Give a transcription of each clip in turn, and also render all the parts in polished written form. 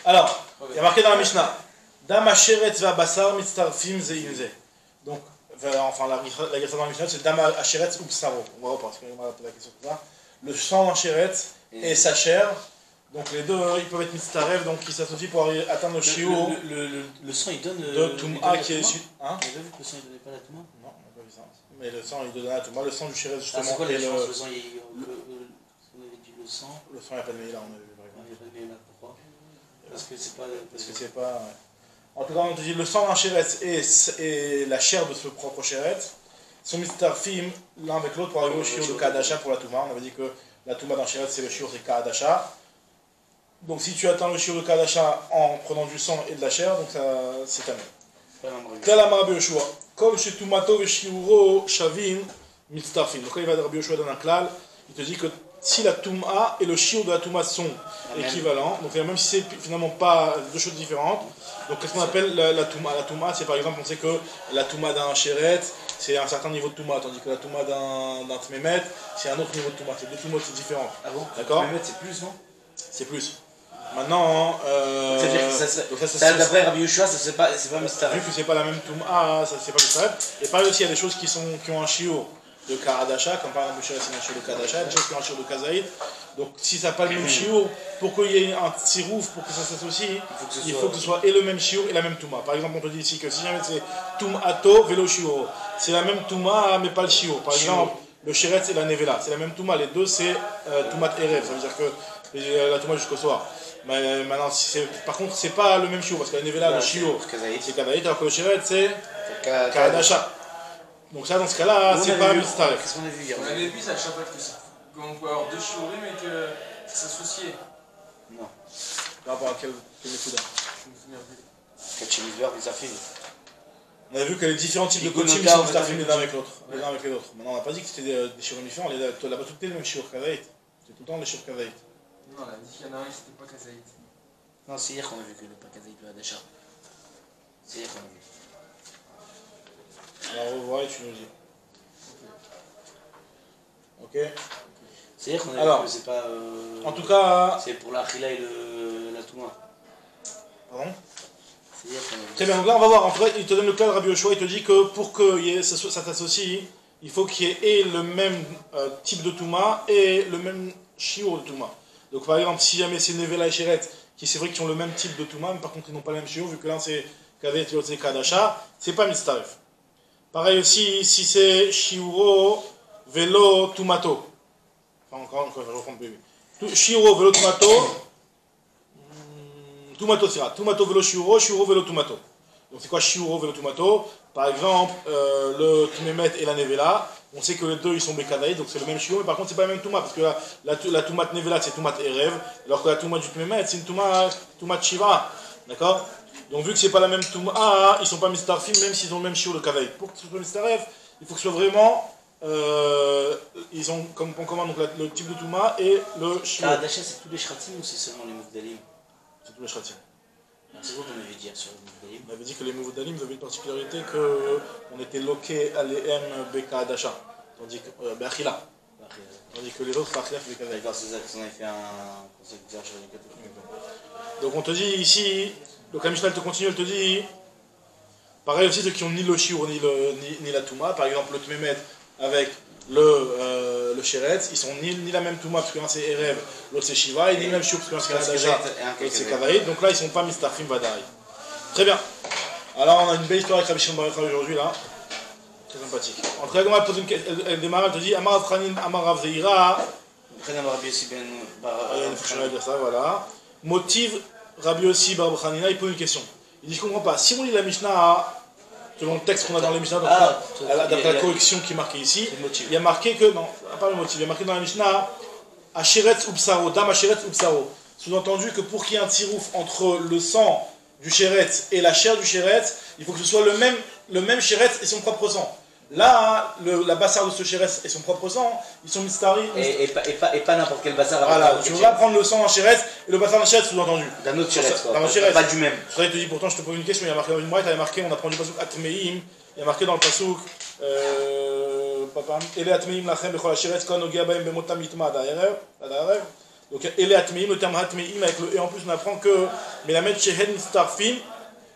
Alors, il y a marqué dans la Mishnah, Dam Asheret va Basar Mitztarfim Zeinze. Donc, enfin, la Gersa dans la Mishnah, c'est Dam Asheret ou Bsaro. On va reprendre, parce qu'on va poser la question comme ça. Le sang Asheret et sa chair. Donc, les deux, ils peuvent être Mitztarev, donc ils s'associent pour atteindre le Shiur. Le sang, il donne. De Touma qui est issu. Hein? On a vu que le sang, il donnait pas la Touma? Non, on n'a pas vu ça. Mais le sang, il donne la Touma. Le sang du Shiret, justement. C'est quoi la différence? Le sang, on avait dit le sang. Le sang, il n'y a pas de Meila, on a vu. Il n'y a pas de Meila, pourquoi? Parce que c'est pas. Parce que c'est pas. En tout cas, on te dit le sang d'un Shiret et la chair de ce propre Shiret sont Mitztarfim l'un avec l'autre pour arriver au Shiur de Kadasha pour la Touma. On avait dit que la Touma d'un Shiret, c'est le Shiur, c'est Kadasha. Donc si tu atteins le Shiur de Kadasha en prenant du sang et de la chair, donc ça c'est ta même. Kala Rabbi Yoshua. Comme chez Tumato Veshiuro Shavin Mitztarfim. Donc quand il va de Rabbi Yoshua dans un klal, il te dit que si la Touma et le Shiur de la Touma sont équivalents, donc même si c'est finalement pas deux choses différentes, donc qu'est-ce qu'on appelle la Touma? La Touma, c'est par exemple, on sait que la Touma d'un Sheret, c'est un certain niveau de Touma, tandis que la Touma d'un Tmemet, c'est un autre niveau de Touma. C'est deux Toumot différentes. Ah bon? D'accord? Tmemet, c'est plus, non? C'est plus. Maintenant, ça d'après Rabbi Yoshua, c'est pas Mitztaref. Vu que c'est pas la même Touma, ça c'est pas Mitztaref. Et pareil aussi, il y a des choses qui ont un shiur de Karadasha, comme par exemple le shiur c'est un shiur de Kadasha, des choses qui ont un shiur de Kazaïd. Donc si ça n'a pas le même shiur, pour qu'il y ait un tsirouf, pour que ça s'associe, il faut que ce soit et le même shiur et la même Touma. Par exemple, on te dit ici que si jamais c'est Toumato velo shiur, c'est la même Touma mais pas le shiur. Par exemple, le Shiret et la Nevela, c'est la même Touma, les deux c'est Toumat Erev, ça veut dire que la Touma jusqu'au soir. Mais maintenant, par contre, c'est pas le même shiur, parce que la Nevela, le shiur, c'est Kadaït, alors que le Shiret, c'est Kadasha. Donc ça, dans ce cas-là, c'est pas Mitztaref. Qu'est-ce qu'on a vu hier? On avait vu ça, le Shabbat, qu'on peut avoir deux shiurim et que ça s'associait. Non. Par rapport à quel méthode? Je me souviens plus. Ketchemiver, Mitzarfim. On avait vu que les différents types de coaching sont Mitztarfim les uns avec l'autre. Les uns avec les autres. Maintenant, on n'a pas dit que c'était des shiurim différents. Là-bas, tout le temps, le même shiur Kadaït. C'est tout le temps le shiur Kadaït. Non, on a dit qu'il y en a un, c'était pas Kazaït. Non, c'est hier qu'on a vu que le Pakazaït le Hadasha. C'est hier qu'on a vu. Alors, on revoit et tu nous dis. Ok. C'est hier qu'on a vu que c'est pas. En tout cas. C'est pour la Khila et la Touma. Pardon? C'est hier qu'on a vu. Très bien, donc là on va voir. En fait, il te donne le cas de Rabbi Yoshua, il te dit que pour que ça s'associe, il faut qu'il y ait le même type de Touma et le même shiur de Touma. Donc par exemple, si jamais c'est Nevela et Sheret, qui c'est vrai qu'ils ont le même type de Touma, mais par contre ils n'ont pas le même shiur, vu que là c'est Kadet et l'autre c'est Kadasha, c'est pas Mitztaref. Pareil aussi, si c'est Shiuro, Velo, Tumato. Enfin encore, je vais reprendre bébé. Shiuro, Velo, Tumato. Tumato sera. Tumato, Velo, Shiuro, Shiuro, Velo, Tumato. Donc c'est quoi Shiuro, Velo, Tumato? Par exemple, le Tmemet et la Nevela. On sait que les deux ils sont Bekadaï, donc c'est le même shiur, mais par contre c'est pas la même Touma, parce que la Toumat Nevela c'est Toumat Erev, alors que la Touma du Tmemet c'est une Toumat Shiva, d'accord? Donc vu que c'est pas la même Touma, ils sont pas Mitztarfim même s'ils ont le même shiur de Kadaï. Pour que ce soit Mitztaref, il faut que ce soit vraiment, ils ont comme point commun donc le type de Touma et le shiur. Kadasha c'est tous les Shratim ou c'est seulement les Mouvdalim? C'est tous les Shratim. C'est quoi qu'on avait dit sur les Mouvdalim? On avait dit que les Mouvdalim avaient une particularité qu'on était loqué à l'EM Beka Adasha, tandis que Bechila. Tandis que les autres Bechila Beka Adasha. D'accord, c'est ça qu'on avait fait un conseil de sur les catholiques. Donc on te dit ici, donc la Mishnah te continue, elle te dit, pareil aussi ceux qui ont ni le shiur ni la Touma, par exemple le Tmemet avec le Sheret, ils sont ni la même Touma parce que l'un c'est Erev, l'autre c'est Shiva, et ni le même shiur parce que l'un c'est Kadasha, l'autre c'est Kavaïd, donc là ils sont pas Mitztarfim Vadaï. Très bien. Alors on a une belle histoire avec Rabbi Shimon Bar Yochai aujourd'hui là. Très sympathique. En tout cas, elle pose une question, elle démarre, elle te dit Amar Afranin, Amar Rav Zeira. Prenez Rabbi Yossi ben Il y a une fois à dire ça, voilà. Motive Rabbi Yossi Bar Chanina, il pose une question. Il dit je comprends pas. Si on lit la Mishnah, selon le texte qu'on a dans les Mishnah, d'après la correction qui est marquée ici, il y a marqué que, non, pas le motif, il y a marqué dans la Mishnah Asheretz Upsaro, Dam Asheretz Upsaro. Sous-entendu que pour qu'il y ait un tirouf entre le sang du Sheretz et la chair du Sheretz, il faut que ce soit le même Sheretz et son propre sang. Là, la bassar de ce Sheretz et son propre sang, ils sont Mitztari. Et pas n'importe quel bassar. Voilà, tu ne veux pas prendre le sang d'un Sheretz et le bassar d'un Sheretz sous-entendu. D'un autre Sheretz, quoi. Pas du même. C'est ça, il te dit pourtant, je te pose une question, il y a marqué dans une braïta, il y a marqué, on apprend du pasuk Atmeim, il y a marqué dans le pasuk, Ele Atmeim lachem bechol Sheretz kon ogea baim bemotam yitma ad ha'erev. Donc, et le terme hatmeim avec le et en plus on apprend que melamed shehen mitztarfim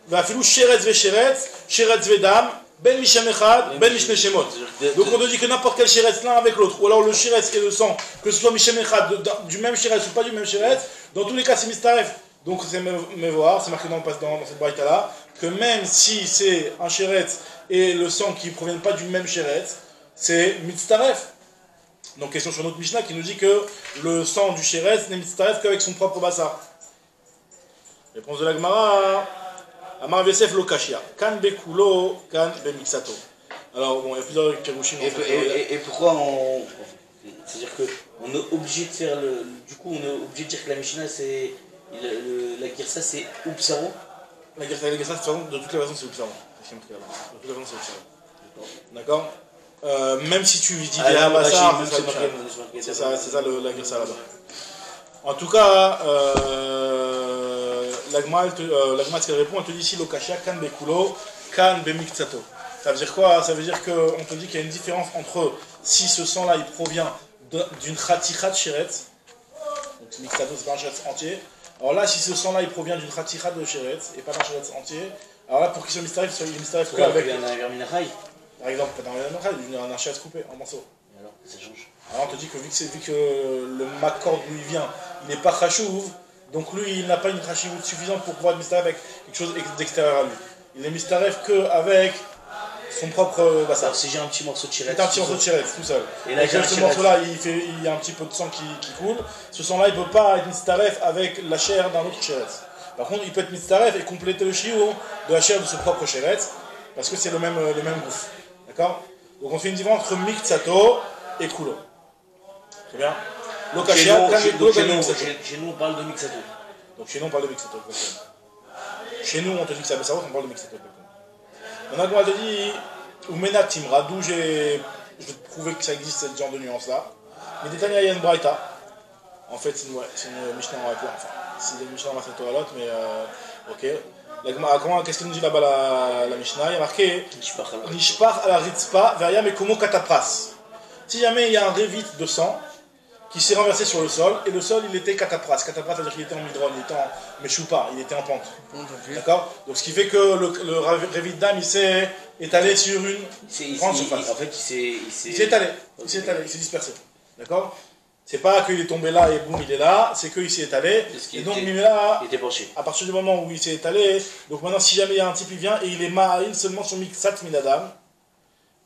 ואפילו שרץ ושרץ, שרץ ודם, בין משם אחד, בין משני שמות. Donc on te dit que n'importe quel שרץ l'un avec l'autre, ou alors le שרץ et le sang, que ce soit משם אחד, du même שרץ ou pas du même שרץ, dans tous les cas c'est mistaref. Donc c'est mevoar, c'est marqué dans cette braïta là, que même si c'est un שרץ et le sang qui ne proviennent pas du même שרץ, c'est mitztaref. Donc question sur notre Mishnah qui nous dit que le sang du שרץ n'est mitztaref qu'avec son propre bassar. Réponse de la Gemara. Amar Yosef lo kashia. Kan bekulo, kan bemixato. Alors, bon, il y a plusieurs pirouchines. Et pourquoi on. C'est-à-dire qu'on est obligé de faire le. Du coup, on est obligé de dire que la Mishnah, c'est. La Girsa, c'est Upsaro. La Girsa, de toutes les façons, c'est Upsaro. De toutes les façons, c'est Upsaro. D'accord. Même si tu dis des Habassar, c'est ça la Girsa là-bas. En tout cas, l'agma, ce qu'elle répond, elle te dit ici, l'okashia, kan bekulo, kan bemikzato. Ça veut dire quoi? Ça veut dire qu'on te dit qu'il y a une différence entre si ce sang-là, il provient d'une khatichat sheretz, donc mikzato, c'est pas un sheretz entier. Alors là, si ce sang-là, il provient d'une khatichat de sheretz, et pas d'un sheretz entier, alors là, pour qu'il soit mystérieux, il est mystérieux qu'avec. Par exemple, pas dans un sheretz coupé, en morceaux. Et alors, ça change. Alors on te dit que vu que le makord d'où il vient, il n'est pas chachouv, donc lui il n'a pas une chachouv suffisante pour pouvoir être mistaref avec quelque chose d'extérieur à lui. Il est mistaref qu'avec son propre bassar. Alors si j'ai un petit morceau de chiret. C'est un petit morceau de chiret, tout seul. Et là, ce morceau-là, il y a un petit peu de sang qui coule. Ce sang-là, il ne peut pas être mistaref avec la chair d'un autre chiret. Par contre, il peut être mistaref et compléter le shiur de la chair de ce propre chiret, parce que c'est le même gouffre. D'accord? Donc on fait une différence entre miktsato et kulo. Très bien. Chez nous, on parle de mixato. Donc chez nous, on parle de mixato. Chez nous, on te dit que c'est Abessaroth, on parle de mixato. Maintenant, on te dit, ou Menat Timra, d'où je vais te prouver que ça existe, ce genre de nuance-là. Mais Détania, il y a une braïta. En fait, c'est une Mishnah en Rakla. Enfin, c'est une Mishnah en Masato à l'autre, mais ok. Qu'est-ce qu'il nous dit là-bas la Mishnah? Il y a marqué Nishpach ala ritzpa, veria mekomo katapras. Si jamais il y a un révit de sang qui s'est renversé sur le sol, et le sol il était catapras. Catapras, c'est-à-dire qu'il était en midron, il était en meshoupa, il était en pente. D'accord? Donc ce qui fait que le révit d'âme il s'est étalé sur une grande surface. En fait, il s'est étalé, il s'est dispersé. D'accord? C'est pas qu'il est tombé là et boum, il est là, c'est qu'il s'est étalé. Et donc il est là, il était penché. À partir du moment où il s'est étalé, donc maintenant si jamais il y a un type qui vient et il est ma'il seulement sur miksat minadam,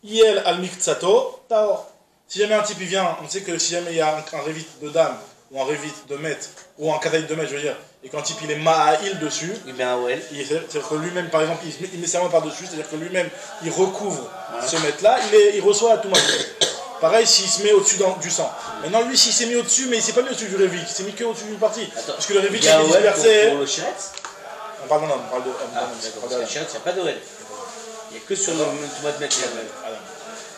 yel al miktsato, taor. Si jamais un type il vient, on sait que si jamais il y a un révit de dame, ou un révit de maître, ou un kataït de maître, je veux dire, et qu'un type il est ma'il dessus, c'est-à-dire que lui-même, par exemple, il met sa main par-dessus, c'est-à-dire que lui-même, il recouvre ce maître-là, il reçoit la touma. Pareil s'il se met au-dessus du sang. Maintenant, lui, s'il s'est mis au-dessus, mais il s'est pas mis au-dessus du révit, il s'est mis que au-dessus d'une partie. Attends, parce que le révit il est dispersé. Pour le shiretz on parle de parce que le shiretz, il n'y a pas d'OL. Il n'y a que sur le tomate maître.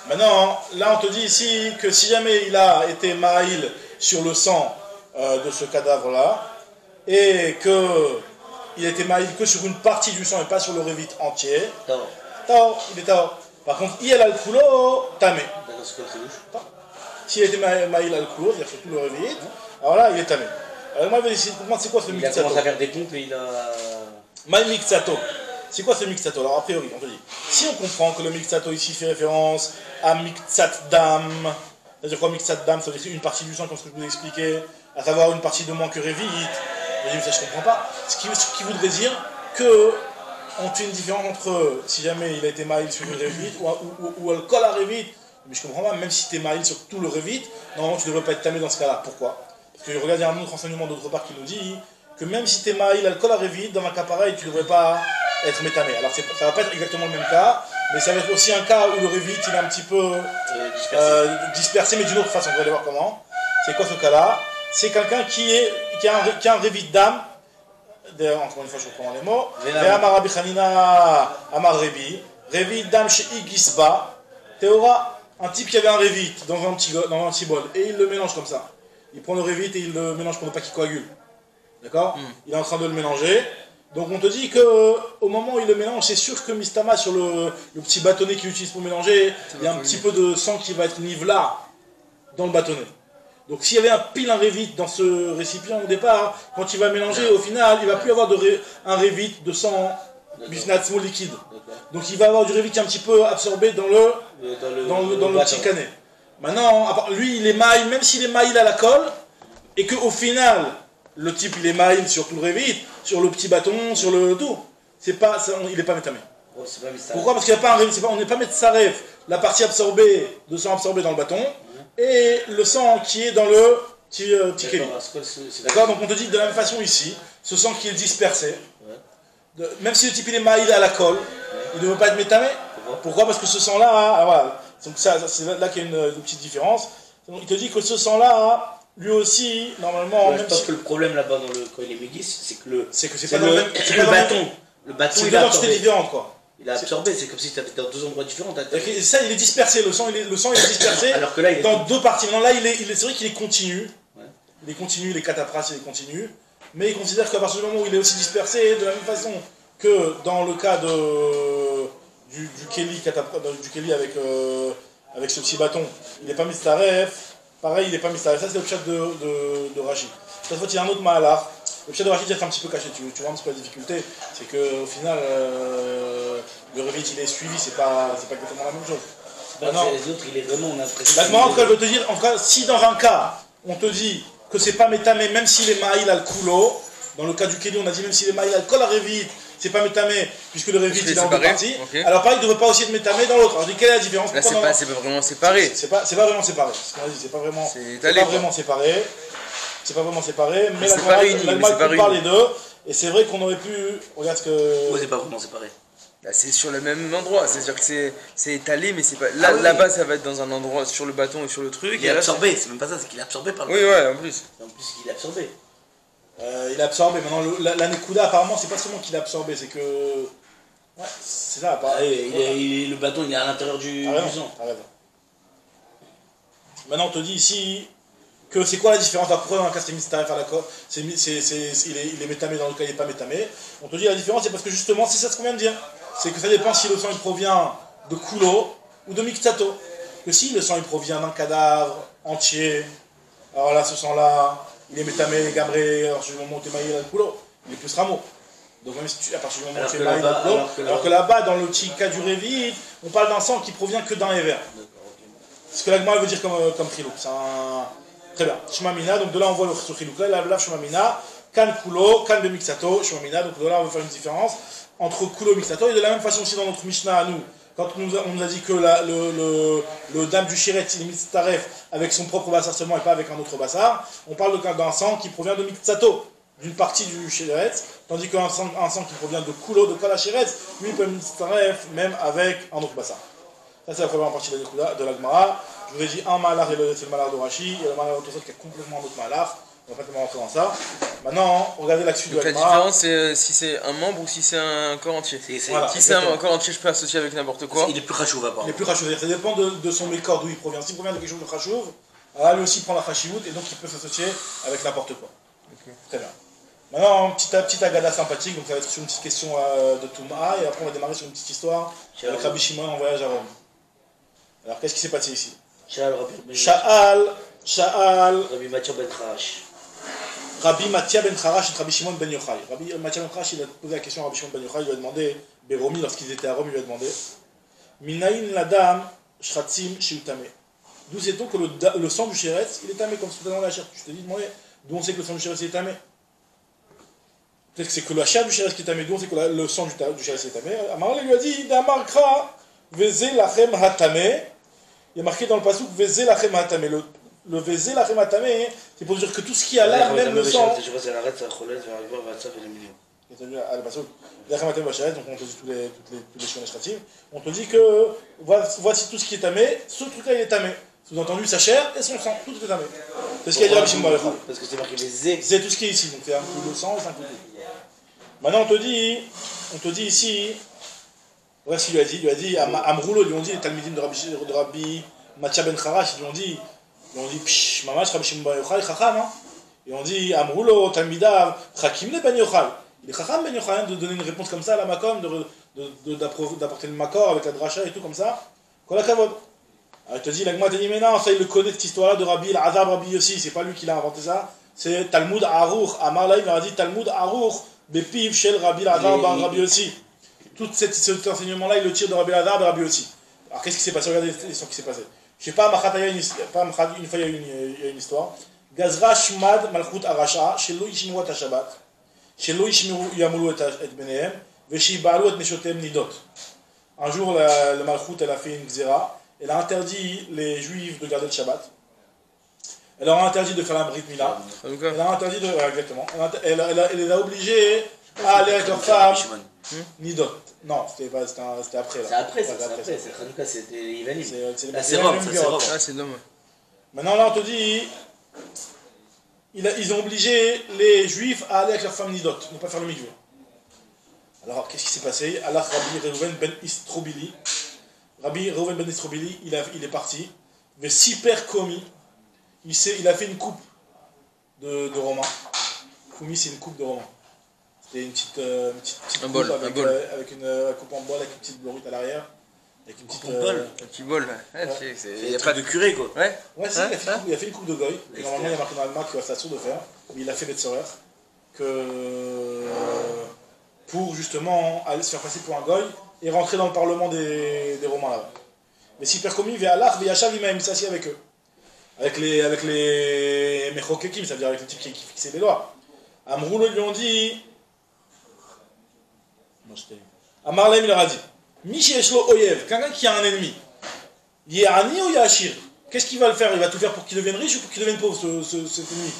Maintenant, là on te dit ici que si jamais il a été ma'il sur le sang de ce cadavre-là, et qu'il a été ma'il que sur une partie du sang et pas sur le révit entier, il est taor. Par contre, il a al-kulo, tamé. S'il a été ma'il al-kulo, c'est-à-dire sur tout le révit, alors là il est tamé. Alors moi je vais essayer de comprendre c'est quoi ce mixato. Il a commencé à faire des pompes et il a... Maï mixato. C'est quoi ce mixato? Alors a priori, on te dit, si on comprend que le mixato ici fait référence à mixat dam, c'est-à-dire quoi mixat dam, ça veut dire une partie du sang comme ce que je vous ai expliqué, à savoir une partie de moins que révite, je dis mais ça je comprends pas. Ce qui voudrait dire que on fait une différence entre si jamais il a été maïl sur une révite ou elle colle à révite, mais je comprends pas, même si tu es maïl sur tout le révite, normalement tu devrais pas être tamé dans ce cas-là. Pourquoi? Parce que regarde, il y a un autre renseignement d'autre part qui nous dit que même si tu es maïl, alcool à révite, dans un cas pareil, tu ne devrais pas être métamé. Alors ça va pas être exactement le même cas, mais ça va être aussi un cas où le révite il est un petit peu dispersé, mais d'une autre façon. On va aller voir comment. C'est quoi ce cas-là? C'est quelqu'un qui a un révite d'âme. Encore une fois, je reprends les mots. Amar Rabbi Chanina, Amar Rebi, révite d'âme chez Igisba, Théora, un type qui avait un révite dans un petit bol, et il le mélange comme ça. Il prend le révite et il le mélange pour ne pas qu'il coagule. D'accord? Il est en train de le mélanger. Donc on te dit que au moment où il le mélange, c'est sûr que Mistama, sur le petit bâtonnet qu'il utilise pour mélanger, il y a un petit peu de sang qui va être nivelard dans le bâtonnet. Donc s'il y avait un révite dans ce récipient au départ, quand il va mélanger, au final, il va plus avoir un révite de sang bisnatzmo liquide. Donc il va avoir du révite qui est un petit peu absorbé dans le petit canet. Maintenant, lui, il est maïl, même s'il est maïl à la colle, et qu'au final, le type, il est maïl sur tout le révite, sur le petit bâton, sur le tout, il n'est pas métamé. Pourquoi? Parce qu'il n'y a pas un révite, on n'est pas métsaref, la partie absorbée, de sang absorbé dans le bâton, et le sang qui est dans le petit kéli. D'accord? Donc on te dit de la même façon ici, ce sang qui est dispersé, même si le type il est maïl à la colle, il ne veut pas être métamé. Pourquoi? Parce que ce sang-là, voilà. Donc c'est là qu'il y a une petite différence. Donc il te dit que ce sang-là, lui aussi, normalement... Je pense que le problème là-bas quand il est médis, c'est que c'est pas dans le bâton. Le bâton, il a absorbé. Différentes, quoi. Il a absorbé, c'est comme si tu avais dans deux endroits différents. Ça, il est dispersé, le sang il est dispersé alors que là, dans deux parties. Maintenant là, c'est vrai qu'il est continu. Ouais. Il est continu, les catapras, il est continu. Mais il considère qu'à partir du moment où il est aussi dispersé, de la même façon que dans le cas du Kelly avec ce petit bâton, il n'est pas mistaref. Pareil, il n'est pas mistaref. Ça, c'est le chat de Rachid. Cette fois, il y a un autre mahalach. Le chat de Rachid est un petit peu caché. Tu vois un petit peu la difficulté. C'est qu'au final, le révit, il est suivi. C'est pas exactement la même chose. Les autres, il est vraiment, on a l'impression. Maintenant, en tout cas, je veux te dire, si dans un cas, on te dit que c'est pas métamé, même s'il est maïl al kulo, dans le cas du Kelly, on a dit même s'il est maïl al kol révit, c'est pas métamé, puisque le révit il est en deux parties. Okay. Alors pareil, il ne devrait pas aussi être métamé dans l'autre. Alors je dis, quelle est la différence? Là, c'est pas vraiment séparé. C'est pas vraiment séparé. Ce qu'on a dit, c'est pas vraiment séparé. C'est pas vraiment séparé, mais la parle les deux. Et c'est vrai qu'on aurait pu. Regarde ce que. Ouais, c'est pas vraiment séparé. Là, c'est sur le même endroit, c'est-à-dire que c'est étalé, mais c'est pas. Là-bas, ça va être dans un endroit sur le bâton et sur le truc. Il est absorbé, c'est même pas ça, c'est qu'il est absorbé par le. Oui, ouais, en plus. En plus, il est absorbé. Il est absorbé. Maintenant, la Nekuda, apparemment, c'est pas seulement qu'il est absorbé, c'est que. Ouais, c'est ça, apparemment. Le bâton, il est à l'intérieur du sang. Maintenant, on te dit ici que c'est quoi la différence? Pourquoi dans un cas c'est mistaref à la colle, il est métamé, dans le cas il n'est pas métamé. On te dit la différence, c'est parce que justement, c'est ça ce qu'on vient de dire. C'est que ça dépend si le sang il provient de coulo ou de mixtato. Que si le sang il provient d'un cadavre entier, alors là, ce sang-là, il est métamé, gabré, alors du moment où tu es maillé dans le coulo, il est plus ramo. Donc même si à partir du moment où tu es maillé dans le coulo, alors que là-bas, dans le petit cas du révit, on parle d'un sang qui provient que d'un éver. Ce que l'agma veut dire comme khilou. C'est un... Très bien. Shmamina, donc de là on voit le khilou. Là, la shmamina, kan kulo, kan de mixato, shmamina, donc de là on veut faire une différence entre kulo et mixato. Et de la même façon aussi dans notre Mishnah à nous, quand on nous a dit que le dame du shiret, il est mitzaref avec son propre bassar seulement et pas avec un autre bassar, on parle d'un sang qui provient de mixato, d'une partie du shiret, tandis qu'un sang qui provient de kulo, de kala shiret, lui il peut être mitzaref même avec un autre bassar. Ça c'est la première partie de la Gemara. Je vous ai dit un malach, c'est le malach de Rashi, il y a le malach de Tosot qui est complètement un autre malach. On va pas tellement rentrer dans ça. Maintenant, regardez la suite de la Gemara. La différence, c'est si c'est un membre ou si c'est un corps entier. Voilà, si c'est un corps entier, je peux associer avec n'importe quoi. Il est plus chachouv à part. Il est plus chachouv. Ça dépend de son mécor, d'où il provient. S'il provient de quelque chose de chachouv, alors lui aussi prend la chachiout et donc il peut s'associer avec n'importe quoi. Okay. Très bien. Maintenant, petite agada sympathique, donc ça va être sur une petite question de Touma, et après on va démarrer sur une petite histoire avec Rabbi Shimon en voyage à Rome. Alors qu'est-ce qui s'est passé ici? Sha'al, Rabbi Mathia ben Kharash. Rabbi Mathia ben Kharash et Rabbi Shimon ben Yochai. Rabbi Mathia ben Kharash, il a posé la question à Rabbi Shimon ben Yochai, il lui a demandé, Béromi, lorsqu'ils étaient à Rome, il lui a demandé Minaïn ladam shratzim shiutame. D'où sait-on que le sang du chéretz, il est tamé, comme ce que tu as demandé à la chair? Je te dis, d'où on sait que le sang du chéretz est tamé? Peut-être que c'est que la chair du chéretz qui est tamé, d'où on sait que le sang du chéretz est tamé. Amara lui a dit Damar kra veze lachem hatame. Il y a marqué dans le passouk Veze lachem hatame. Le Veze lachem hatame, c'est pour dire que tout ce qui a là, même le sang. Donc on te dit tous les choses administratives. On te dit que voici tout ce qui est tamé, ce truc-là il est tamé. Sous-entendu sa chair et son sang, tout est tamé. C'est ce qu'il y a dit à Rabbi Shimon. Parce que c'est marqué Veze. C'est tout ce qui est ici, donc c'est inclus le sang et c'est inclus tout. Maintenant on te dit ici. Voilà ce qu'il lui a dit, Amroulo, ils lui ont dit, les talmidim de Rabbi Mathia ben Kharash, ils lui ont dit, psh, mamash, Rabbi Shimon ben Yochai, chacham, hein. Ils ont dit, Amroulo, talmidav, chakimne ben Yochai. Il est chacham ben Yochai de donner une réponse comme ça à la makom, d'apporter le makor avec la dracha et tout comme ça. Kol hakavod. Alors il te dit, l'Agma te dit, mais non, ça il le connaît cette histoire-là de Rabbi al-Azab, Rabbi Yossi, c'est pas lui qui l'a inventé ça, c'est Talmud Aruch. Amar là, il leur a dit Talmud Aruch, Bepiv, Shel Rabbi al-Azab, Rabbi Yossi. Tout cet enseignement-là, il le tire de Rabbi al-Azab et Rabbi Yossi. Alors qu'est-ce qui s'est passé? Regardez l'histoire qui s'est passée. Je sais pas, une fois il y a eu une histoire. Gazra Shmad Malchut Arasha, Shelo Yishmiru et Shabbat, Shelo Yishmiru Yamulu et Benehem, Veshibalu et Neshotem Nidot. Un jour, le Malchut, elle a fait une xéra. Elle a interdit les juifs de garder le Shabbat. Elle leur a interdit de faire la Brit Mila. Elle a interdit de. Exactement. Elle les a obligés à aller avec leurs femmes. Nidot. Non, c'était après. C'est après, c'est Hanouka, c'était Ivanim. C'est Rome. Ah, c'est l'homme. Maintenant, là, on te dit. Ils ont obligé les juifs à aller avec leurs femmes Nidot, ne pas faire le mikveh. Alors, qu'est-ce qui s'est passé? Allah Rabbi Reuven ben Istrobili. Rabbi Reuven ben Istrobili, il est parti. Mais super commis. Il a fait une coupe de romain. Koumi, c'est une coupe de romain. C'était une petite coupe bol, avec une coupe en bol, avec une petite blorite à l'arrière. Avec une petite bol. Un petit bol. Il n'y a pas de curé, quoi. Ouais. Ouais, si, il a fait une coupe de goy. Et normalement, il y a marqué dans le marque qu'il va s'assurer de faire. Mais il a fait Betzorer. Pour justement aller se faire passer pour un goy et rentrer dans le parlement des Romains là-bas. Mais super commis, Ve'alach, Ve'yachav, il s'assit avec eux. Avec les Mechokekim, ça veut dire avec les types qui fixaient les lois. Amroul lui ont dit. Amarlaim il leur a dit Michi Eshlo Oyev, quelqu'un qui a un ennemi. Yéani ou Yachir? Qu'est-ce qu'il va le faire? Il va tout faire pour qu'il devienne riche ou pour qu'il devienne pauvre, cet ennemi?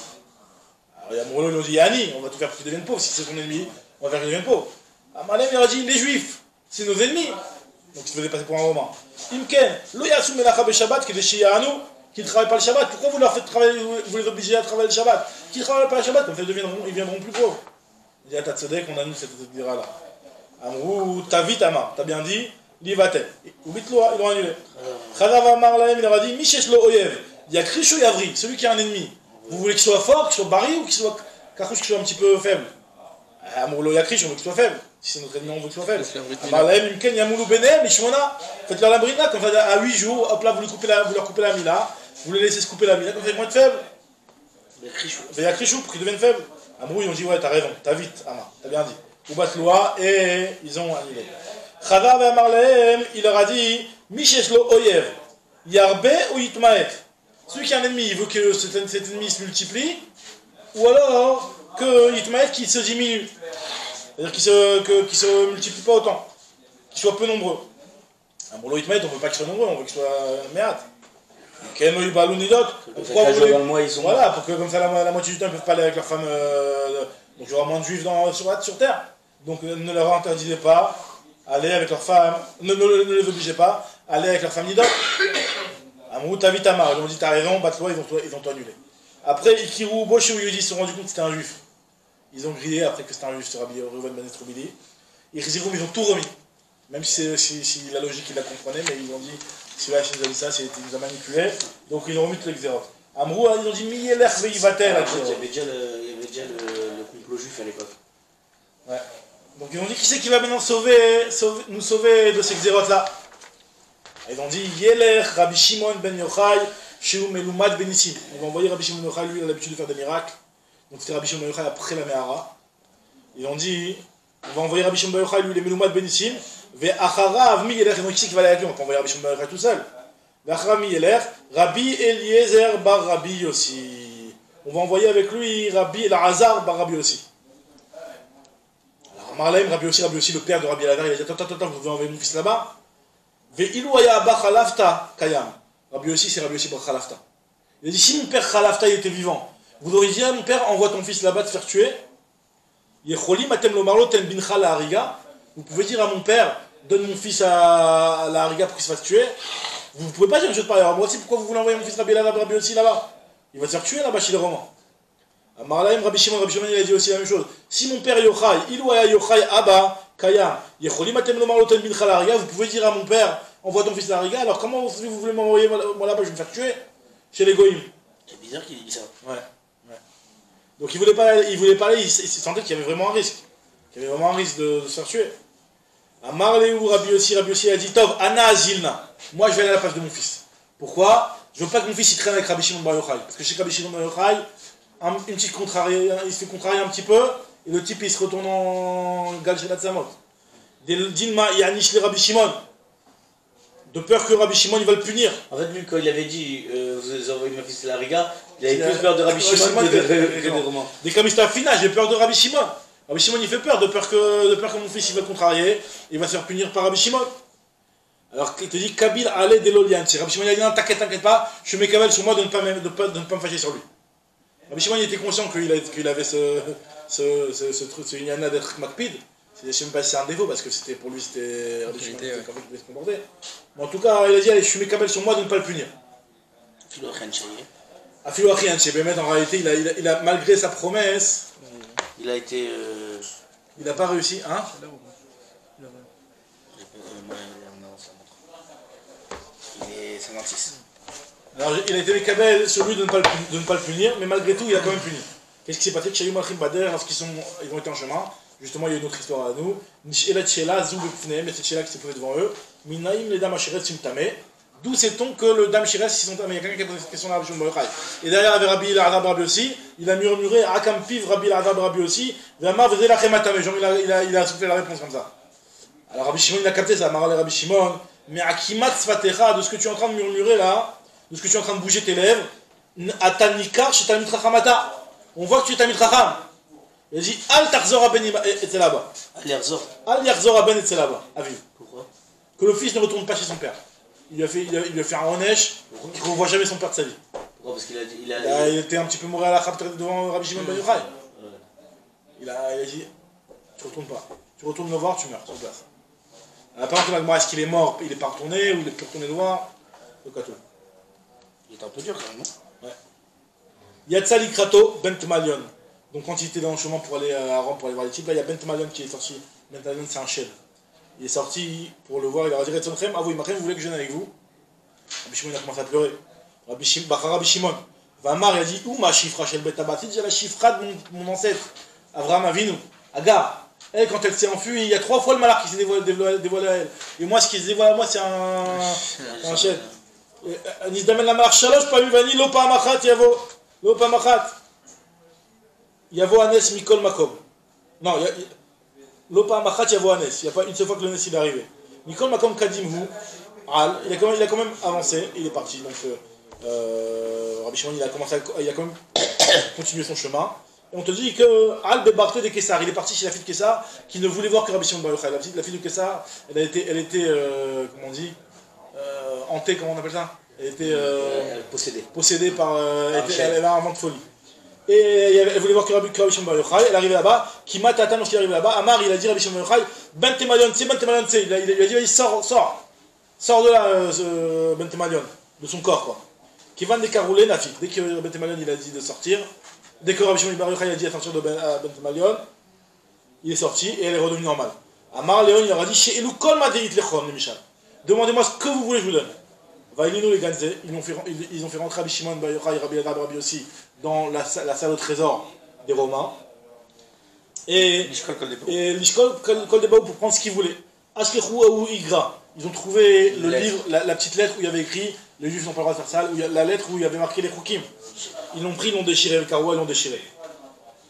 Alors Amroul lui ont dit Yéani, on va tout faire pour qu'il devienne pauvre. Si c'est son ennemi, on va faire qu'il devienne pauvre. Amarlaim il leur a dit les Juifs, c'est nos ennemis. Donc il se faisait passer pour un Romain. Imken, Lo Yasu Melacha Beshabbat, qui est des Shianu, qui ne travaillent pas le Shabbat. Pourquoi vous leur faites travailler, vous les obligez à travailler le Shabbat? Qui ne travaillent pas le Shabbat, comme ça ils deviendront plus pauvres. Il dit à Tatzedek, on annule cette dira-là. Amrou, t'as vite Amar, t'as bien dit, l'ivate. Ou vite loa, ils l'ont annulé. Chadav Amar Lahem, il leur a dit, Mishesh lo Oyev, il y a Krisho Yavri, celui qui a un ennemi. Vous voulez qu'il soit fort, qu'il soit baril ou qu'il soit Kakouche, qu'il soit un petit peu faible? Amrou lo Yakrish, on veut qu'il soit faible. Si c'est notre ennemi, on veut qu'il soit faible. Amar Lahem, Imken Yamoulou Benem, Mishmona, faites-leur la brina, comme ça, à 8 jours, hop là, vous leur coupez la mila, vous les laissez se couper la mila, comme ça, ils vont être faibles. Il y a Krishou pour qu'ils deviennent faibles. Amrou, ils ont dit, ouais, t'as raison, t'as vite, Amar, t'as bien dit. Oubat loi, et ils ont annulé. Chadav Amar Lahem, il leur a dit, Mishesh lo Oyev, Yarbe ou Yitmaet. Celui qui a un ennemi, il veut que cet ennemi se multiplie, ou alors que Yitmaet qui se diminue. C'est-à-dire qu'il se multiplie pas autant, qu'il soit peu nombreux. Amrou lo Yitmaet, on ne veut pas qu'il soit nombreux, on veut qu'il soit méat. Keno Ibalou Nidot. Pourquoi vous voulez... Voilà, pour que comme ça la moitié du temps ils ne peuvent pas aller avec leur femme. Donc il y aura moins de juifs sur terre. Donc ne leur interdisez pas aller avec leur femme, ne les obligez pas à aller avec leur femme Nidot. Amrou Tavit Amar, ils ont dit t'as raison, Batlois, ils ont tout annulé. Après Ikiru, Bosh ou Yudi, ils se sont rendus compte que c'était un juif. Ils ont grillé après que c'était un juif sur Rabbi Reuven ben Estrobili. Ils ont tout remis. Même si la logique ils la comprenaient, mais ils ont dit celui-là qui nous a dit ça, il nous a manipulé. Donc ils ont remis tous les xérotes. Amrou, ils ont dit Miyelech veivatel. Il y avait déjà le complot juif à l'époque. Ouais. Donc ils ont dit qui c'est qui va maintenant nous sauver de ces xérotes-là? Ils ont dit Yelech Rabbi Shimon ben Yochai Sheu Melumad ben Nissim. Ils vont envoyer Rabbi Shimon ben Yochai, lui il a l'habitude de faire des miracles. Donc c'était Rabbi Shimon ben Yochai après la Mehara. Ils ont dit on va envoyer Rabbi Shimon ben Yochai, lui il est Melumad ben Nissim. Ve'acharav mi Yelech. Donc qui c'est qui va aller avec lui? On peut envoyer Rabbi Shimon ben Yochai tout seul. Ve'acharav mi Yelech Rabbi Eliezer bar Rabbi Yossi. On va envoyer avec lui Rabbi Elazar bar Rabbi Yossi. Marlaim, Rabbi Yossi, le père de Rabbi Elazar, il a dit attends, vous pouvez envoyer mon fils là-bas. Ve'ilou aya ba Khalafta kayam. Rabbi Yossi, c'est Rabbi Yossi bar Khalafta. Il a dit si mon père Khalafta il était vivant, vous auriez dit à mon père envoie ton fils là-bas te faire tuer. Yecholi matem lo marlo ten bincha la hariga. Vous pouvez dire à mon père donne mon fils à la hariga pour qu'il se fasse tuer. Vous ne pouvez pas dire une chose pareille. Alors moi aussi, pourquoi vous voulez envoyer mon fils Rabbi Elazar, Rabbi Yossi là-bas? Il va se faire tuer là-bas chez les Romains. Marlaim, Rabbi Shimon, il a dit aussi la même chose. Si mon père Yochai, Ilouaya Yochai Abba, Kayam, Yecholi Matem lo Marloten bin Khalariga, vous pouvez dire à mon père, envoie ton fils à la Riga, alors comment vous voulez m'envoyer moi là-bas, je vais me faire tuer chez les Goïm? C'est bizarre qu'il ait dit ça. Ouais. Donc il voulait pas aller, il sentait qu'il y avait vraiment un risque. Qu'il y avait vraiment un risque de se faire tuer. À Marlaim, Rabbi Yossi a dit Tov, Anna Azilna, moi je vais aller à la place de mon fils. Pourquoi? Je veux pas que mon fils il traîne avec Rabbi Shimon Bar Yochai. Parce que chez Rabbi Shimon Bar Yochai, une petite contrariée, il se fait contrarier un petit peu, et le type il se retourne en Gal Shelat Samot. Dilma Yanish le Rabbi Shimon. De peur que Rabbi Shimon il va le punir. En fait, lui, quand il avait dit vous envoyez mon fils à la riga, il avait plus peur de Rabbi Shimon que de Romain. Dès comme il s'est affiné, j'ai peur de Rabbi Shimon. Rabbi Shimon il fait peur, de peur que mon fils il va le contrarier, il va se faire punir par Rabbi Shimon. Alors il te dit Kabil allez de l'Olian. Rabbi Shimon il a dit non, t'inquiète pas, je mets Kabil sur moi de ne pas me fâcher sur lui. Rabbi Shimon il était conscient qu'il avait ce truc, ce yana d'être makpid. Je sais même pas si c'est un défaut parce que c'était pour lui c'était Rabbi Shimon qui devait se comporter. Mais en tout cas il a dit allez je mets Kabil sur moi de ne pas le punir. Afilo Achien, en réalité il a malgré sa promesse. Il a été. Il n'a pas réussi, hein? Il est 56. Alors il a été Mekabel sur lui de ne pas le punir, mais malgré tout il a quand même puni. Qu'est-ce qui s'est passé? Tchaïou Malchim Bader, lorsqu'ils ont été en chemin, justement il y a une autre histoire à nous. Nishelat Shela, Zou Bepfne, mais c'est Shela qui s'est posé devant eux. Minaïm les dames Asheret Simtame. D'où sait-on que le dame Shires ils sont tamés? Il y a quelqu'un qui a posé cette question à Rabbi Shimon Bar Yochai. Et derrière il y avait Rabbi Elazar Rabbi aussi, il a murmuré Akam Piv Rabbi Elazar Rabbi aussi, Vama Vedela Chematame. Genre il a soufflé la réponse comme ça. Alors Rabbi Shimon il a capté ça, Marale Rabbi Shimon, mais Akimat Sfatecha, de ce que tu es en train de murmurer là, de ce que tu es en train de bouger tes lèvres, Atanikar chez Talmid Chachamata. On voit que tu es Talmid Chacham. Il a dit Al Tarzor Ben Etzelaba. Al Yarzor Ben Etzelaba. Aviv. Pourquoi? Que le fils ne retourne pas chez son père. Il lui a fait un onesh qu'il ne revoit jamais son père de sa vie. Pourquoi? Parce qu'il a dit. Il était un petit peu mort à la Khabtra devant Rabbi Shimon Bar Yochai. Il a dit tu retournes pas. Tu retournes le voir, tu meurs sur place. Par contre, est-ce qu'il est mort, il n'est pas retourné, ou il est plus retourné le voir? Le cateau. Il était un peu dur quand même, non? Ouais. Yatsa Likrato Bent Malion. Donc quand il était dans le chemin pour aller à Rome pour aller voir les types, là il y a Bent Malion qui est sorti. Bent Malion c'est un chef. Il est sorti pour le voir, il a dit Retzonchem, avouez, Machem, vous voulez que je vienne avec vous? Rabbi Shimon il a commencé à pleurer. Rabbi Shimon. Vamar il a dit, où ma chifra chez le Betabat? Il dit la chifra de mon ancêtre, Avraham Avinu, Agar. Elle, quand elle s'est enfuie, il y a 3 fois le malheur qui s'est dévoilé à elle. Et moi, ce qui se dévoile à moi, c'est un chef. Nisdamen la marche shalosh, pas vani, lopa amachat, lopa amachat. Yavo anes mikol makom. Non, lopa amachat, yavo anes. Il n'y a pas une seule fois que le nes il est arrivé. Mikol makom kadim hu, al. Il a quand même avancé, il est parti. Donc, Rabbi Shimon, il a quand même continué son chemin. Et on te dit que Al Bebarté de Kessar, il est parti chez la fille de Kessar qui ne voulait voir que Rabbi Shimon Bar Yochai. La fille de Kessar, elle était comment on dit, hantée, comment on appelle ça? Elle était possédée par. Elle a un vent de folie. Et elle voulait voir que Rabbi Shimon Bar Yochai. Elle arrivait là-bas. Kima Tatan, lorsqu'il est arrivé là-bas, Amar, il a dit Rabbi Shimon Bar Yochai, Ben Temalion, c'est Ben Temalion, c'est. Il lui a dit, vas-y, sors de là, Ben Temalion, de son corps, quoi. Kivan de Karoulé, Nafi. Dès que Ben Temalion, il a dit de sortir. Dès que Rabbi Shimon Bar Yochai a dit à sortir de Ben Temalion, il est sorti et elle est redevenue normale. Amar Léon, il leur a dit chez Elou Kol Madeit Lechom, les Michal. Demandez-moi ce que vous voulez, je vous donne. Vailinu les Ganzé, ils ont fait rentrer Rabbi Shimon Bar Yochai et Rabbi Elazar Rabbi aussi dans la salle au trésor des Romains. Et l'Ishkol Kol Debaou pour prendre ce qu'ils voulaient. Ashkechou ou Igra. Ils ont trouvé le livre, la petite lettre où il y avait écrit les Juifs n'ont pas le droit de faire ça, la lettre où il y avait marqué les Choukim. Ils l'ont pris, ils l'ont déchiré, le carreau, ils l'ont déchiré.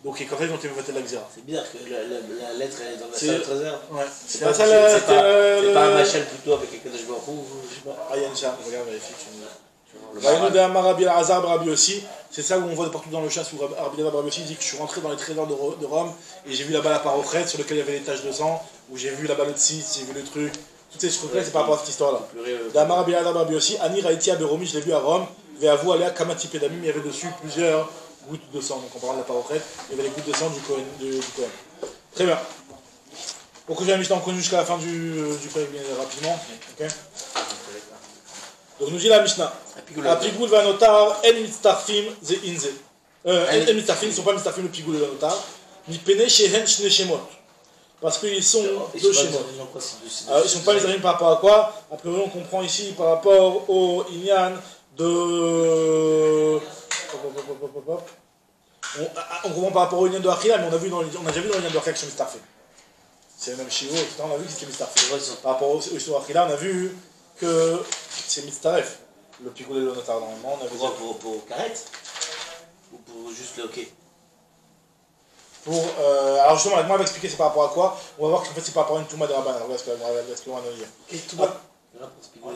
Donc, et quand ils ont été votés la Xéra. C'est bizarre que la lettre elle est dans la salle de trésor. Ouais. C'est pas un machal plutôt avec quelqu'un de Jbarou, je sais pas. Ah, il y a une charme, regarde, vérifie. Rabbi aussi, c'est ça où on voit de partout dans le chasse où Rabbi Elazar aussi dit que je suis rentré dans les trésors de Rome et j'ai vu là-bas la parochrète sur lequel il y avait les taches de sang, où j'ai vu là-bas le tzitz, j'ai vu le truc. Toutes ces trucs-là, c'est par rapport à cette histoire-là. D'Amar Rabbi Elazar Rabbi aussi, Ani Raïtia Beromi, je l'ai vu à Rome, Ve'avu Alea Kamati Pedamim, il y avait dessus plusieurs gouttes de sang. Donc on parle de la parochrète, il y avait les gouttes de sang du Kohen. Très bien. Pour que j'ai la Mishnah, on continue jusqu'à la fin du Kohen rapidement. Okay. Donc nous dit la Mishnah. Apigul vanotar en mitztarfim ze inze. En mitztarfim, ils ne sont pas mitztarfim le pigul et le vanotar. Ni pene shehen shne shemot. Parce qu'ils sont deux shemot. Ils ne sont pas les amis par rapport à quoi? A priori on comprend ici par rapport au Inyan de... On comprend par rapport au Inyan de Achila, mais on a déjà vu dans l'Inyan de Achila que c'est mitztarfim. C'est le même Shivo, on a vu que c'était mitztarfim. Par rapport au Achila, on a vu que c'est mitztaref. Le pigoul et le notar, normalement, on avait dit. Pour Karet ou pour juste le hockey? Alors justement, la Gemara va expliquer c'est par rapport à quoi. On va voir qu'en fait c'est par rapport à une Touma de Rabban. Regarde ce que la Gemara va nous dire. Et Touma?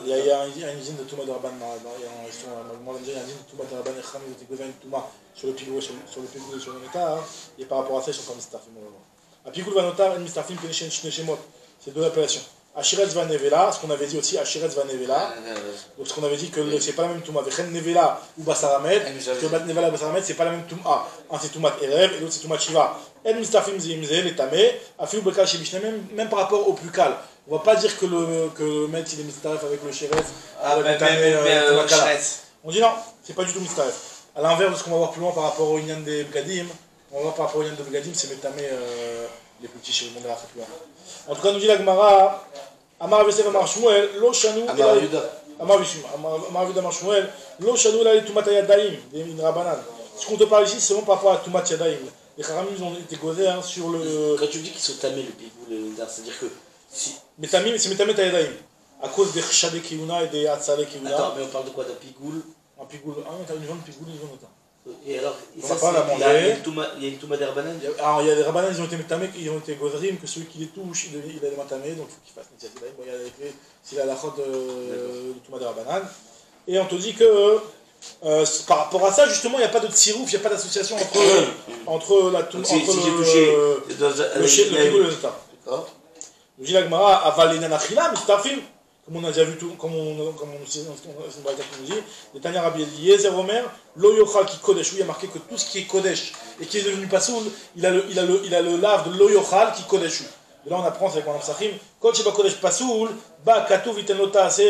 Il y a une usine de Touma de Rabban. Il y a une usine de Touma de Rabban et Khamid de Tegoza, une Touma sur le Pigoul et sur le Notar. Et par rapport à ça, ils sont pas Mistafim. A Pigoul va Notar et Mistafim Kenishen Shemot. C'est deux appellations. Ashiretz va Nevela, ce qu'on avait dit aussi, Ashiretz va Nevela. Donc ce qu'on avait dit que c'est pas la même Touma. Vechen Nevela ou Basaramed, que Bat Nevela ou Basaramed, c'est pas la même Touma. Un c'est Toumat Erev et l'autre c'est Toumat Shiva. En Mistafim Zimze, les Tamé, Afilou Bekal Shebishne, même par rapport au plus calme. On va pas dire que le maître il est Mistaf avec le Sherez. On dit non, c'est pas du tout Mistaf. À l'inverse de ce qu'on va voir plus loin par rapport au Inyan des Begadim, on va voir par rapport au Inyan des Begadim, c'est Metamé les plus petits chez le monde de la plus loin. En tout cas, nous dit la Gemara, Amar Vesef Amar Shmuel, Lo Shanou, Amar Yuda Amar Shmuel, Lo Shanou, la Toumat Yadaim, des Rabanan. Ce qu'on te parle ici, c'est vraiment par rapport à Toumat Yadaim. Les Kharamim ont été causés sur le. Quand tu dis qu'ils sont tamés, le Pigoul et le Nidar, c'est-à-dire que. Si... Metamim, c'est Metamé Yadaim. À cause des Chade Kiyuna et des Hatzale Kiyuna. Attends, mais on parle de quoi? D'un Pigoul? Un Pigoul, t'as une vente Pigoul et une vente. Et alors, on va pas la manger. Il y a une Touma des Rabanan? Alors, il y a des Rabanan, ils ont été Metamé, ils ont été Godrim, que celui qui les touche, il a des Matamé, donc il faut qu'il fasse Netiat Yadaim. Bon, il y a les c'est la lachot de Touma des Rabanan. Et on te dit que. Par rapport à ça, justement, il n'y a pas de tsirouf, il n'y a pas d'association entre la Touma, si entre j'ai touché le Pigoul et le Notar. D'accord. Nous dit la Gemara, Aval Nenanachila, mais c'est un film. Comme on a déjà vu tout, comme on nous dit, les Tanya Rabbi Eliezer Omer, Lo Yochal qui Kodesh, où il y a marqué que tout ce qui est Kodesh et qui est devenu Pasoul, il a le lave de Lo Yochal qui Kodesh. Et là on apprend, c'est avec mon Amsachim, Kol Sheba Kodesh Pasoul, Ba Katuv Iten Lota Se,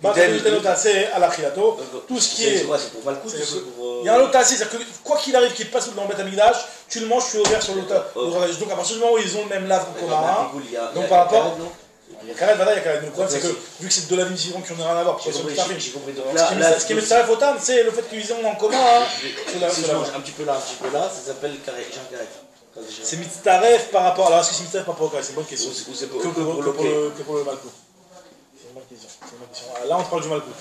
Ba Katuv Iten Lota Se, Alachilato, tout ce qui est. C'est quoi? C'est pour Malkout? Il y a un Lota Se, c'est-à-dire que quoi qu'il arrive qui est Pasoul dans le Beth Amikdash, tu le manges, tu es ouvert sur le Lota. Donc à partir du moment où ils ont le même lave en commun, donc par rapport. Il y a Karet, voilà, il y a Karet. Le problème, c'est que vu que c'est deux lavis différents qui n'ont rien à voir, j'ai compris. Ce qui est Mitzaref Otam, c'est le fait qu'ils ont en commun. Un petit peu là, ça s'appelle Karet. C'est Mitzaref par rapport. Alors, est-ce que c'est Mitzaref par rapport au Karet? C'est une bonne question. Ou c'est pour que pour le Malkout. C'est une bonne question. Là, on te parle du Malkout.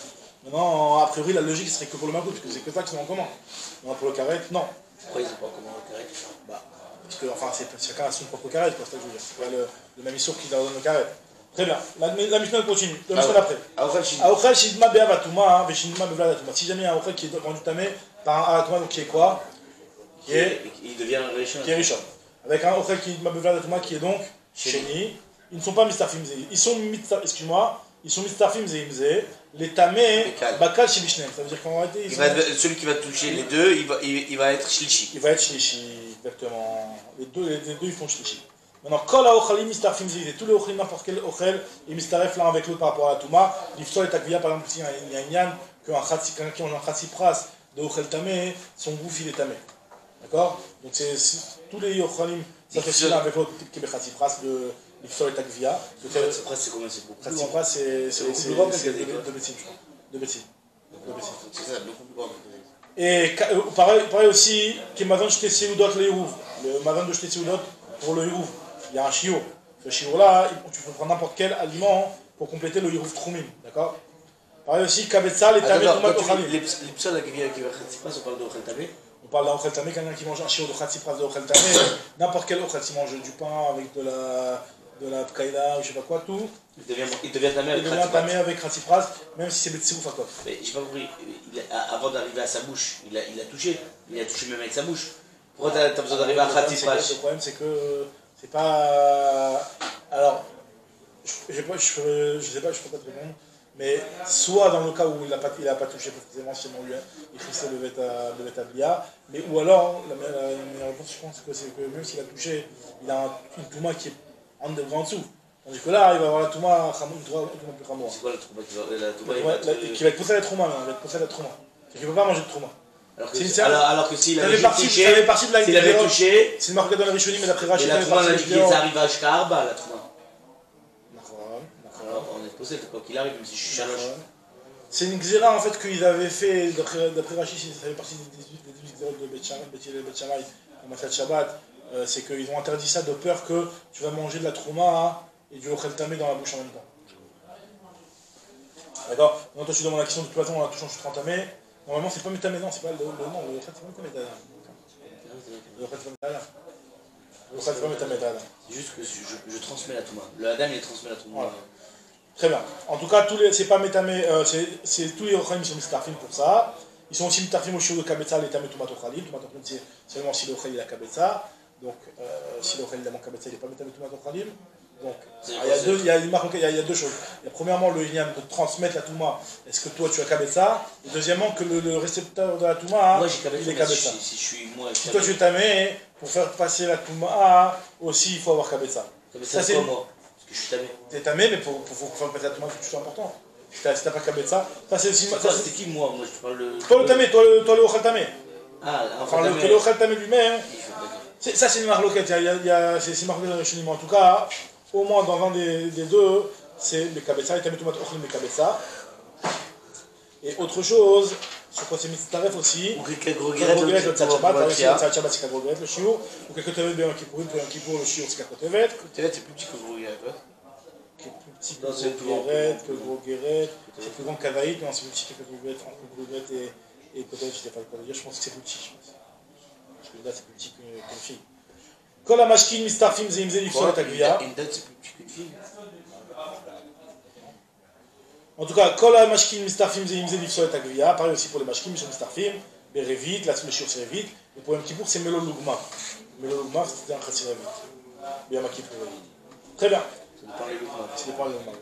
Maintenant, a priori, la logique serait que pour le Malkout, parce que c'est que ça qui sont en commun. Non, pour le Karet, non. Pourquoi ils sont pas en commun le Karet? Parce que, enfin, chacun a son propre Karet, c'est ça que je veux dire. C'est pas le même Issour qui leur donne le Karet. Très bien. La Mishnah continue. La Mishnah d'après. Aochel Shidma Be'avatuma, Veshidma Be'vladatuma. Si jamais il y a un Aochel qui est rendu tamé par un Avatuma, donc qui est quoi? Il devient Rishon. Qui est Rishon. Avec un Aochel qui est Be'vladatuma qui est donc Sheni. Ils ne sont pas Mistafim Ze. Ils sont Mistafim Zeimze. Les tamés, Bakal Shibishnem. Ça veut dire qu'en réalité. Celui qui va toucher les deux, il va être Shlishi. Il va être Shlishi, exactement. Les deux ils font Shlishi. Maintenant, Kol Aochalim Mistarfim Zid, tous les Ochalim, n'importe quel Ochel, ils mistaref l'un avec l'autre par rapport à la Touma. L'Ifsol et Takvia, par exemple, s'il y a un Yann, quelqu'un qui mange un Khatsipras de Ochel Tamé, son bouffe il est Tamé. D'accord? Donc, tous les Ochalim s'associent l'un avec l'autre, qui est Khatsipras de l'Ifsol et Takvia. Khatsipras, c'est combien? C'est beaucoup. Khatsipras, c'est de médecine, je crois. De médecine. C'est ça, beaucoup plus grand. Et pareil aussi, qui est Mavan Shte Seudot le Yerouv. Le Mavan de Shte Seudot pour le Yerouv. Il y a un chiot. Ce chiot-là, tu peux prendre n'importe quel aliment pour compléter le Yerouv Troumim. D'accord? Pareil aussi, Kabetza, les Tamé, Tomat, Ochamim. Les psaumes qui va Khatsipras, on parle de Ochel Tamé? On parle d'un Ochel Tamé, quelqu'un qui mange un chiot de Khatsipras, de Ochel Tamé. N'importe quel Ochel, s'il mange du pain avec de la pkaïda ou je sais pas quoi, tout. Il devient tamé avec Khatsipras, même si c'est Betsiouf à quoi. Mais j'ai pas compris. Avant d'arriver à sa bouche, il a touché. Il a touché même avec sa bouche. Pourquoi t'as besoin d'arriver à Khatsipras? Le problème, c'est que. C'est pas. Alors, je sais pas, je peux pas te répondre, mais soit dans le cas où il n'a pas touché précisément, si il crissait le Betablia, mais ou alors, la meilleure réponse, je pense que c'est que même s'il a touché, il a une Touma qui est en dessous. Tandis que là, il va avoir la Touma plus Khamoura. C'est quoi la Touma qui va être poussé à la Trouma, il va être poussé à la Trouma. C'est qu'il ne peut pas manger de Trouma. Alors que s'il avait touché, c'est une marque dans la Rishonim, mais d'après Rachid, la Trouma, on a dit qu'il arrive à Ashkarba, la Trouma. Alors, on est posé, quoi qu'il arrive, même si je suis chaloche. C'est une xéra en fait qu'ils avaient fait, d'après Rachid, ça fait partie des 18 xérotes de Bet Shammai, en matière de Shabbat, c'est qu'ils ont interdit ça de peur que tu vas manger de la Trouma et du Ochel Tamé dans la bouche en même temps. D'accord? Donc toi tu demandes la question de toute façon, on a tout changé 30 mai. Normalement c'est pas métamé, non, c'est pas le nom, le retrait c'est pas métamé. Le retrait c'est pas métamé. Le retrait c'est pas métamé. C'est juste que je transmets la Touma. Le Adam il transmet la Touma. Voilà. Très bien. En tout cas, c'est pas métamé, c'est tous les Rochanim sont Mistarfim pour ça. Ils sont aussi Mistarfim au shiur de Kabetza, les Tamé Toumato Khalil. Toumato Khalil c'est seulement si le Rochanim il a Kabetza. Donc si le Rochanim il a mon Kabetza, il n'est pas métamé Toumato Khalil. Donc il y a deux choses. Il y a premièrement le Inyan de transmettre la Touma. Est-ce que toi tu as Kabetza? Et deuxièmement que le récepteur de la Touma, moi j'ai Kabetza. Il est Kabetza. Si toi tu es Tamé, pour faire passer la Touma aussi il faut avoir Kabetza. Ça c'est moi. Je suis tamé. T'es tamé, mais pour faire passer la Touma, il faut que tu sois important. Si t'as pas Kabetza, ça c'est aussi. C'est qui moi? Moi je te parle de. Toi le tamé, toi le Ochel tamé. Ah, enfin le Ochel tamé lui-même. Ça c'est une marloquette, c'est une marloquette chez nous. En tout cas, au moins dans un des deux, c'est le Kabetza, et tamé Toumat Ochel le Kabetza. Et autre chose, sur quoi c'est Mitzaref aussi. Ou quelques regrets le Tzatchabat, c'est Kagogret le Shiur. Ou quelques Tevet bien Kippourim, pour un Kippour le Shiur c'est Kakotevet. Tevet c'est plus petit que Gros Qui est plus petit que Gros Guéret, c'est plus grand que Kavaït, non c'est plus petit que Gros Guéret et peut-être je sais pas quoi dire, je pense que c'est plus petit, je pense. Parce que là c'est plus petit qu'une fille. Kol HaMashkin Mistarfim Zeimze Lifsol et Agvia. Une date c'est plus petit qu'une fille. En tout cas, Kol HaMashkin Mistarfim Zeimze Lifsol et Agvia, pareil aussi pour les Mashkin, Mishon Mistarfim, Berevit, là le Shiur c'est Revit, et pour Yom Kippour c'est Melo Lugma. Melo Lugma c'était un Chassir Revit. Bien Kippour. Très bien. C'est dépend des Lugma.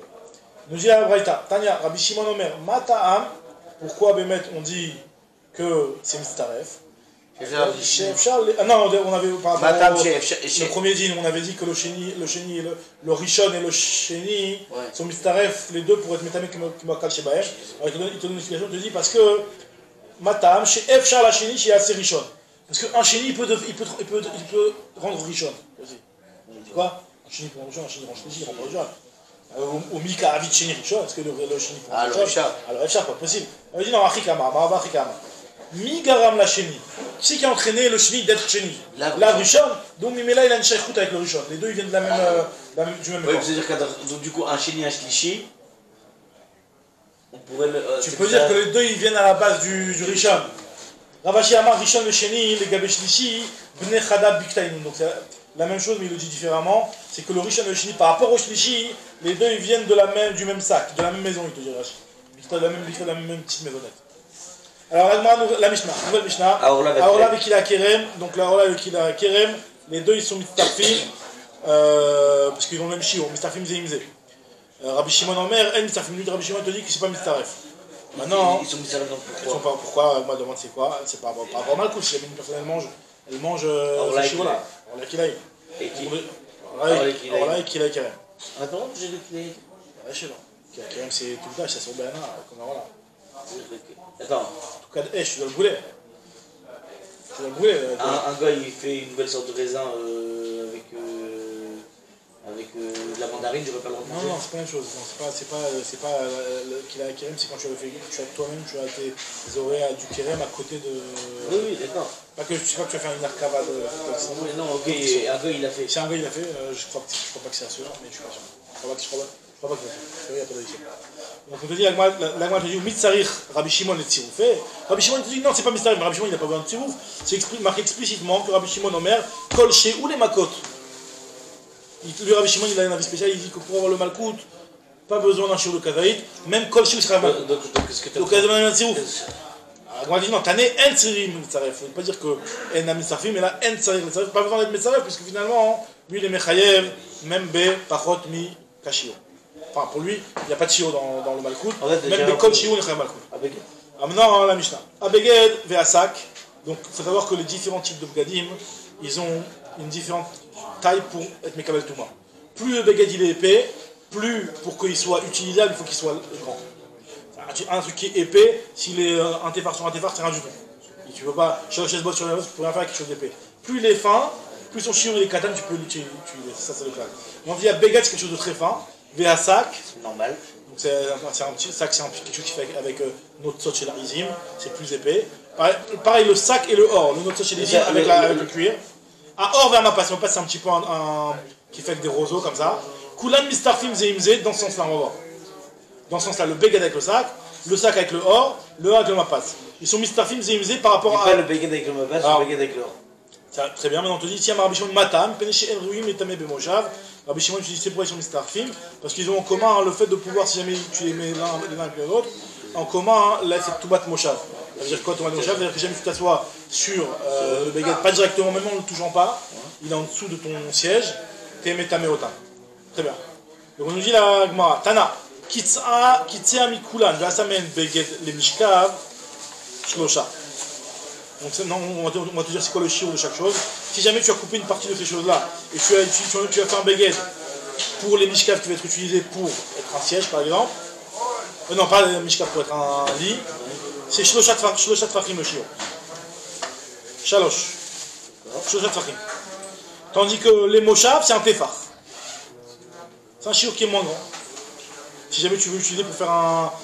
Nous dit la Braïta, Tanya, Rabbi Shimon Omer, Mata'am, pourquoi Bémet on dit que c'est Mistaref? Non, on avait par rapport le premier dîne, on avait dit que le Chéni et le Rishon et le Chéni sont Mistaref, les deux pour être Métamé Kimakal Shebahem. Il te donne une explication, il te dit parce que Matam, chez Efchar la Chéni, chez assez Rishon. Parce qu'un Chéni il peut rendre Rishon. Quoi? Un Chéni pour Rishon, un Chéni range Rishon, il rend Rishon. Au Mika Avid Chéni Rishon, est-ce que le Chéni pour Rishon? Alors Efchar, pas possible. On dit non, Achikama, Marava Achikama. Migaram la Chéni. Qui c'est qui a entraîné le Chéni d'être Chéni? La Rishon. Donc Mimela il a une Shaykhut avec le Rishon. Les deux ils viennent de la même, du même corps. Oui, c'est-à-dire que du coup un Chéni et un Shlishi, on pourrait le. Tu peux dire que les deux ils viennent à la base du Rishon. Ravashi Amar Rishon le Chéni, les Gabé Shlishi, Bnei Chada Biktaïn. Donc c'est la même chose mais il le dit différemment. C'est que le Rishon et le Chéni par rapport au Shlishi, les deux ils viennent du même sac, de la même maison il te dirait. De la même petite maisonnette. Alors la Mishnah, nouvelle Mishnah. Aorla avec Kila Kerem, donc la Aorla avec Kila Kerem, les deux ils sont Mistarfim, parce qu'ils ont le même shiur, Mistarfim Zeimze. Rabbi Shimon Omer, El Mistarfim, lui Rabbi Shimon te dit que c'est pas Mistaref. Maintenant, ils sont Mistaref donc pourquoi? Ils sont pas, pourquoi? Moi je demande c'est quoi? C'est pas rapport Malkout, si jamais une personne elle mange ce shiur-là. Aorla Kila. Et qui? Aorla et Kila Kerem. Attends, j'ai le Kila. Ouais, je sais pas. Kila Kerem c'est tout le temps, c'est sur Béana, comme Aorla. Attends. En tout cas, je suis dans le boulet. Un gars il fait une nouvelle sorte de raisin avec de la mandarine, j'aurais pas le droit de manger. Non, c'est pas la même chose. C'est pas qu'il a un kérem, c'est quand tu as fait toi-même, tu as tes oreilles à du kérem à côté de. Oui, d'accord. Pas que tu vas faire une arcava de. Oui, non, ok, un gars il l'a fait. Si un gars il l'a fait, je crois pas que c'est un seul, mais je suis pas sûr. Je crois pas qu'il l'a fait. C'est vrai, il n'y a pas d'addition. Donc on te dit, l'agma te dit, Mitzarich, Rabbi Shimon et Tzirouf. Rabbi Shimon te dit, non, c'est pas Mitzarich, Rabbi Shimon il n'a pas besoin de Tzirouf. C'est marqué explicitement que Rabbi Shimon Omer, Kol Shé ou les Makot. Lui, Rabbi Shimon, il a un avis spécial, il dit que pour avoir le Malkout, pas besoin d'un shiur de Kavaït, même Kol Shé ou sera Malkout. Donc qu'est-ce que tu as donc il y a besoin d'un Tzirouf. L'agma dit, non, t'as né En Tzirim Mitzaref. Il ne faut pas dire que En a Mitzarfim, mais là En Tzirim Mitzaref. Pas besoin d'être Mitzaref, puisque finalement, lui, il est Mechayev, même B, Pachot, Mi, Kashio. Enfin, pour lui, il n'y a pas de shiur dans le Malkout. Même le Kol Shiur, il n'y a pas de Malkout. Maintenant, la Mishnah. Abeged ve'asak. Donc, il faut savoir que les différents types de Bgadim, ils ont une différente taille pour être Mekabel Touma. Plus le Beged il est épais, plus pour qu'il soit utilisable, il faut qu'il soit grand. Un truc qui est épais, s'il est un téfar sur un téfar, c'est rien du tout. Et tu ne peux pas, sur le chaise-botte, sur la base, tu peux rien faire avec quelque chose d'épais. Plus il est fin, plus son shiur il est katan, tu peux l'utiliser. Ça, c'est le cas. On dit à Beged, c'est quelque chose de très fin. Ve'asak, c'est normal. Donc c'est un petit sac, c'est quelque chose qui fait avec notre sot chez la rizim, c'est plus épais. Pareil, le sac et le or, le notre sot chez les rizim avec le cuir. À or vers ma passe, c'est un petit peu qui fait avec des roseaux comme ça. Kulan mistarfim zeimze, dans ce sens-là, on va voir. dans ce sens-là, le beged avec le sac avec le or avec le mapas. Ils sont mistafim zéimzé par rapport Pas à. le beged avec le mapas, Ah. le beged avec l'or. Très bien, maintenant on te dit, tiens, Rabbi Shimon Matam, Peneché Enruim et Tamé Bemoshav. Rabbi Shimon utilise ces pourquoi ils sont mistafim, parce qu'ils ont en commun le fait de pouvoir, si jamais tu les mets l'un avec l'autre, en commun, là c'est Toubat Moshav. Ça veut dire quoi, Toubat Moshav? C'est-à-dire que jamais tu t'assois sur le beged, pas directement, même en ne le touchant pas, il est en dessous de ton siège, Temé Tamé Otam. Très bien. Donc on nous dit la Gemara, Tana, Kitzea Mikulan, Vasamen Beged le Mishkav, Shlosha. Donc on va te dire c'est quoi le shiur de chaque chose. Si jamais tu as coupé une partie de ces choses-là, et tu as fait un beged pour les mishkav qui va être utilisé pour être un siège par exemple, non pas les mishkav pour être un lit, c'est Shlosha Tfachim le shiur. Shalosh. Shlosha Tfachim. Tandis que les moshav c'est un tefar. C'est un shiur qui est moins grand. Si jamais tu veux l'utiliser pour faire pas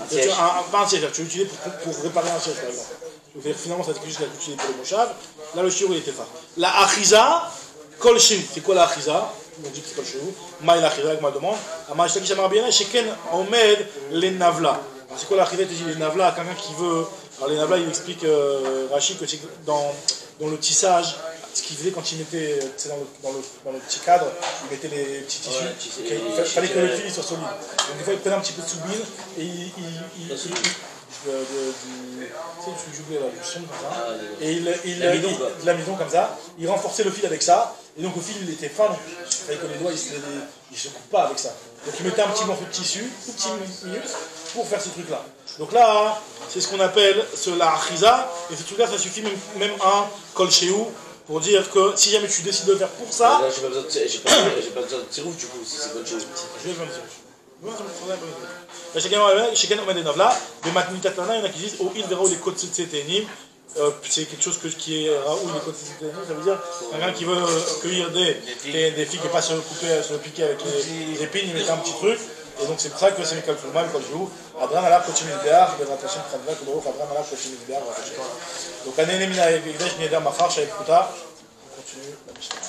un siège, tu veux l'utiliser pour réparer un siège par exemple. Donc finalement ça va être juste la utilisée pour le moshav. Là le shiur il était fort. La achiza, kol shiur. C'est quoi la achiza? On dit que c'est pas le shiur. Maï la achiza, avec ma demande. Ama shtaki shamar bien, sheken omed les navla. C'est quoi la achiza? Tu dis les navla, quelqu'un qui veut. Alors les navla, il explique Rachid que c'est dans le tissage. Ce qu'il faisait quand il mettait dans le petit cadre, il mettait les petits tissus. Il fallait que le fil soit solide. Donc des fois il prenait un petit peu de soubine et il de l'amidon comme ça, il renforçait le fil avec ça, et donc le fil il était fin, donc il fallait que les doigts ils se coupent pas avec ça. Donc il mettait un petit morceau de tissu, tout petit minute, pour faire ce truc là. Donc là, c'est ce qu'on appelle la achiza, et ce truc là ça suffit même un kol shehu, pour dire que si jamais tu décides de le faire pour ça. Là j'ai pas besoin de tirouf du coup, si c'est kol shehu. Je vais chacun omed et navla, mais maintenant il y en a qui disent oh il verra les côtes tséténim, c'est quelque chose qui est raoul les côtes tséténim, ça veut dire quelqu'un qui veut cueillir des filles qui ne pas se couper, se piquer avec les épines, il met un petit truc, et donc c'est pour ça que c'est Mikal Fulman, Mikal Jou, Adran Alab Kochim Idbear, Bedrat Hashem Kradva, Kodorov, Adran Alab Kochim Idbear, donc Anénémina Egdesh Niedam Machar, Shaïf Kouta, on continue la Mishnah.